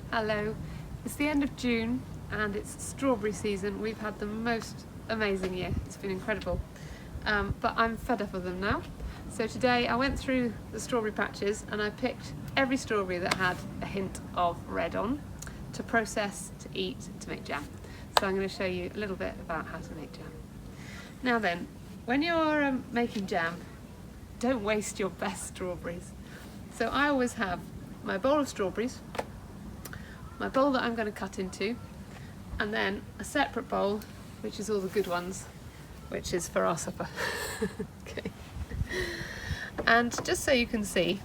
Hello, it's the end of June and it's strawberry season. We've had the most amazing year, it's been incredible, but I'm fed up of them now. So today I went through the strawberry patches and I picked every strawberry that had a hint of red on to process, to eat, to make jam. So I'm going to show you a little bit about how to make jam. Now then, when you're making jam, don't waste your best strawberries. So I always have my bowl of strawberries, my bowl that I'm going to cut into, and then a separate bowl which is all the good ones, which is for our supper. Okay. And just so you can see,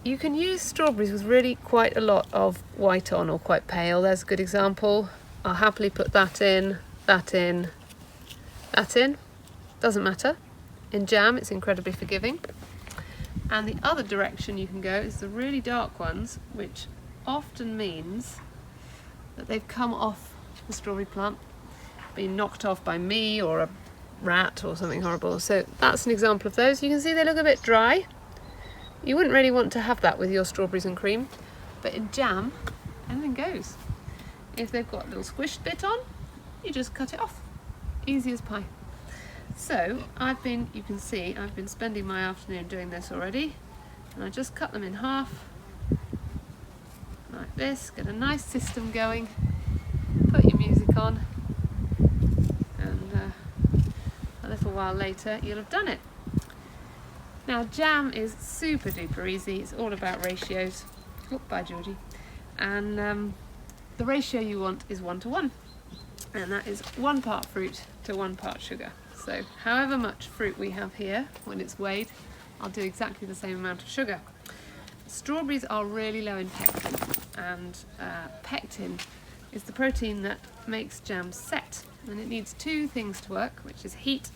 you can use strawberries with really quite a lot of white on, or quite pale. There's a good example. I'll happily put that in, that in, that in. Doesn't matter. In jam it's incredibly forgiving. And the other direction you can go is the really dark ones, which often means that they've come off the strawberry plant, been knocked off by me or a rat or something horrible. So that's an example of those. You can see they look a bit dry. You wouldn't really want to have that with your strawberries and cream, but in jam anything goes. If they've got a little squished bit on, you just cut it off. Easy as pie. So you can see I've been spending my afternoon doing this already, and I just cut them in half like this, get a nice system going, put your music on, and a little while later you'll have done it. Now jam is super duper easy, it's all about ratios. Oh, bye Georgie. And the ratio you want is 1 to 1, and that is 1 part fruit to 1 part sugar. So however much fruit we have here when it's weighed, I'll do exactly the same amount of sugar. Strawberries are really low in pectin, and pectin is the protein that makes jam set, and it needs 2 things to work, which is heat,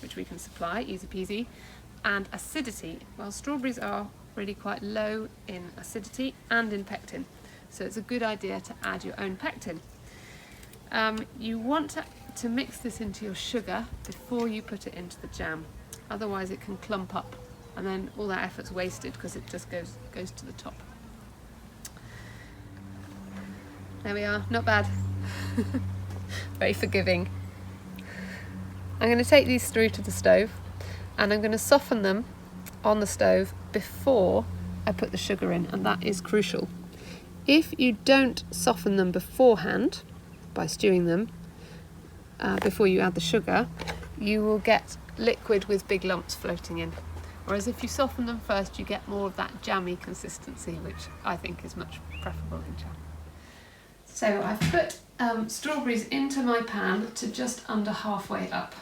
which we can supply, easy peasy, and acidity. Well, strawberries are really quite low in acidity and in pectin, so it's a good idea to add your own pectin. You want to mix this into your sugar before you put it into the jam, otherwise it can clump up and then all that effort's wasted because it just goes to the top. There we are, not bad. Very forgiving. I'm going to take these through to the stove and I'm going to soften them on the stove before I put the sugar in, and that is crucial. If you don't soften them beforehand by stewing them before you add the sugar, you will get liquid with big lumps floating in. Whereas if you soften them first, you get more of that jammy consistency, which I think is much preferable in jam. So I've put strawberries into my pan to just under halfway up.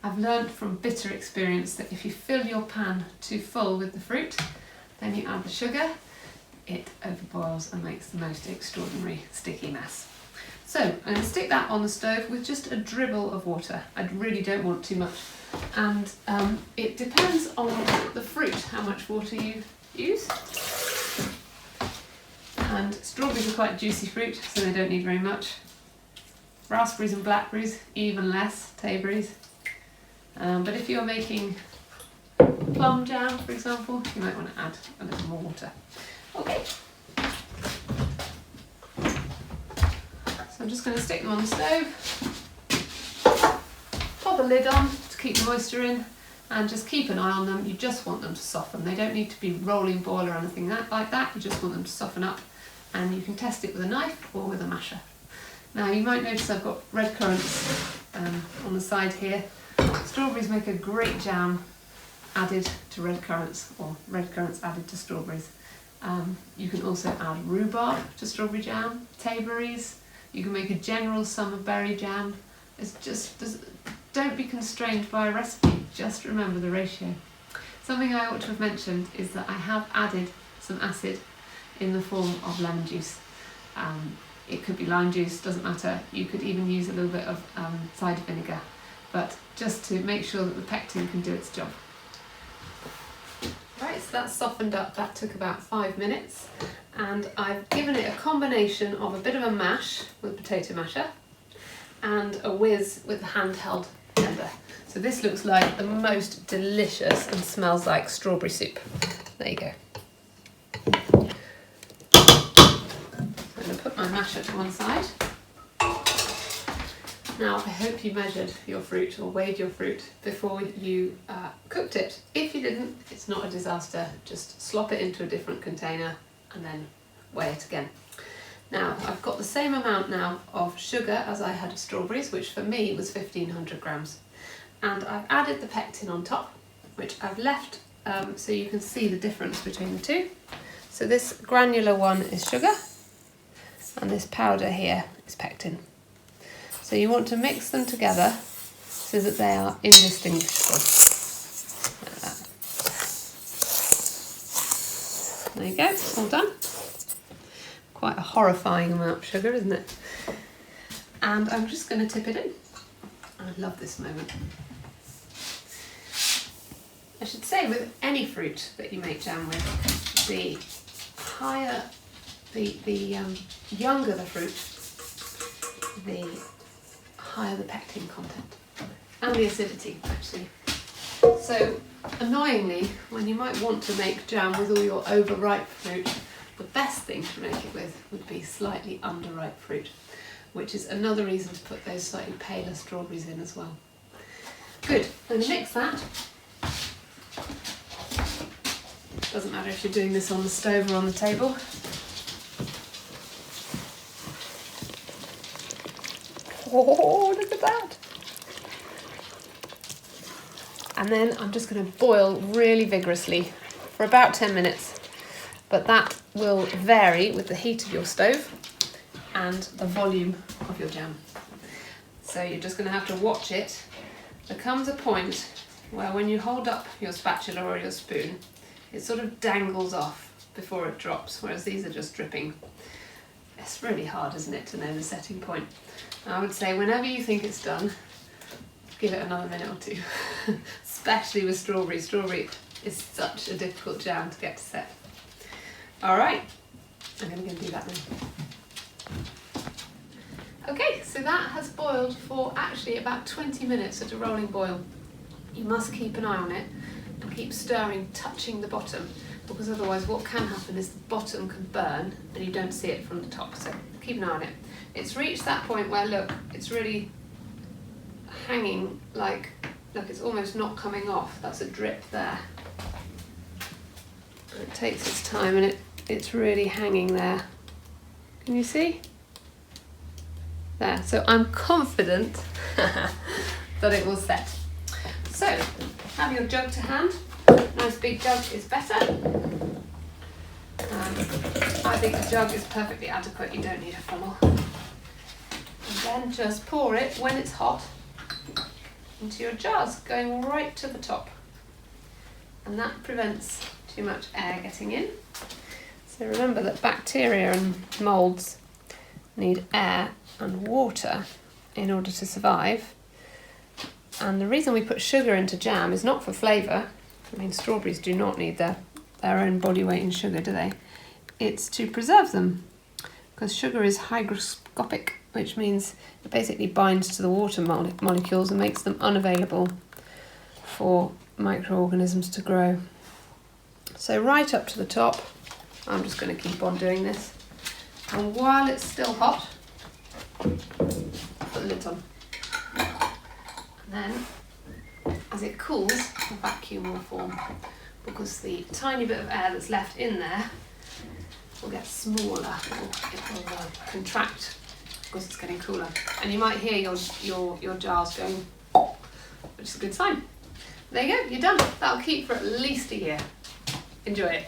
I've learned from bitter experience that if you fill your pan too full with the fruit, then you add the sugar, it overboils and makes the most extraordinary sticky mess. So I'm going to stick that on the stove with just a dribble of water. I really don't want too much. And it depends on the fruit, how much water you use. And strawberries are quite juicy fruit, so they don't need very much. Raspberries and blackberries, even less, tayberries. But if you're making plum jam, for example, you might want to add a little more water. Okay. So I'm just going to stick them on the stove, pop a lid on to keep the moisture in, and just keep an eye on them. You just want them to soften. They don't need to be rolling boil or anything like that. You just want them to soften up, and you can test it with a knife or with a masher. Now you might notice I've got red currants on the side here. Strawberries make a great jam added to red currants, or red currants added to strawberries. You can also add rhubarb to strawberry jam, tayberries. You can make a general summer berry jam. Don't be constrained by a recipe, just remember the ratio. Something I ought to have mentioned is that I have added some acid in the form of lemon juice. It could be lime juice, doesn't matter. You could even use a little bit of cider vinegar, but just to make sure that the pectin can do its job. Right, so that's softened up. That took about 5 minutes, and I've given it a combination of a bit of a mash with a potato masher and a whizz with a handheld blender. So this looks like the most delicious and smells like strawberry soup. There you go. put my masher to one side. Now, I hope you measured your fruit or weighed your fruit before you cooked it. If you didn't, it's not a disaster. Just slop it into a different container and then weigh it again. Now, I've got the same amount now of sugar as I had of strawberries, which for me was 1500 grams. And I've added the pectin on top, which I've left so you can see the difference between the two. So this granular one is sugar, and this powder here is pectin. So you want to mix them together so that they are indistinguishable. Like that. There you go, it's all done. Quite a horrifying amount of sugar, isn't it? And I'm just going to tip it in. I love this moment. I should say, with any fruit that you make jam with, the younger the fruit, the higher the pectin content and the acidity, actually. So annoyingly, when you might want to make jam with all your overripe fruit, the best thing to make it with would be slightly underripe fruit, which is another reason to put those slightly paler strawberries in as well. Good, I'm going to mix that. Doesn't matter if you're doing this on the stove or on the table. Oh, look at that! And then I'm just going to boil really vigorously for about 10 minutes. But that will vary with the heat of your stove and the volume of your jam. So you're just going to have to watch it. There comes a point where when you hold up your spatula or your spoon, it sort of dangles off before it drops, whereas these are just dripping. It's really hard, isn't it, to know the setting point. I would say whenever you think it's done, give it another minute or two, especially with strawberry. Strawberry is such a difficult jam to get to set. All right, I'm going to go and do that now. Okay, so that has boiled for actually about 20 minutes at a rolling boil. You must keep an eye on it and keep stirring, touching the bottom, because otherwise what can happen is the bottom can burn and you don't see it from the top, so keep an eye on it. It's reached that point where, look, it's really hanging like, look, it's almost not coming off. That's a drip there. It takes its time and it's really hanging there. Can you see? There, so I'm confident that it will set. So, have your jug to hand. Nice big jug is better. I think a jug is perfectly adequate, you don't need a funnel. And then just pour it when it's hot into your jars, going right to the top. And that prevents too much air getting in. So remember that bacteria and moulds need air and water in order to survive. And the reason we put sugar into jam is not for flavour. I mean, strawberries do not need their own body weight in sugar, do they? It's to preserve them, because sugar is hygroscopic, which means it basically binds to the water molecules and makes them unavailable for microorganisms to grow. So right up to the top, I'm just going to keep on doing this. And while it's still hot, put the lid on. And then, as it cools, the vacuum will form, because the tiny bit of air that's left in there will get smaller, it will contract because it's getting cooler. And you might hear your jars going, which is a good sign. There you go, you're done. That'll keep for at least a year. Enjoy it.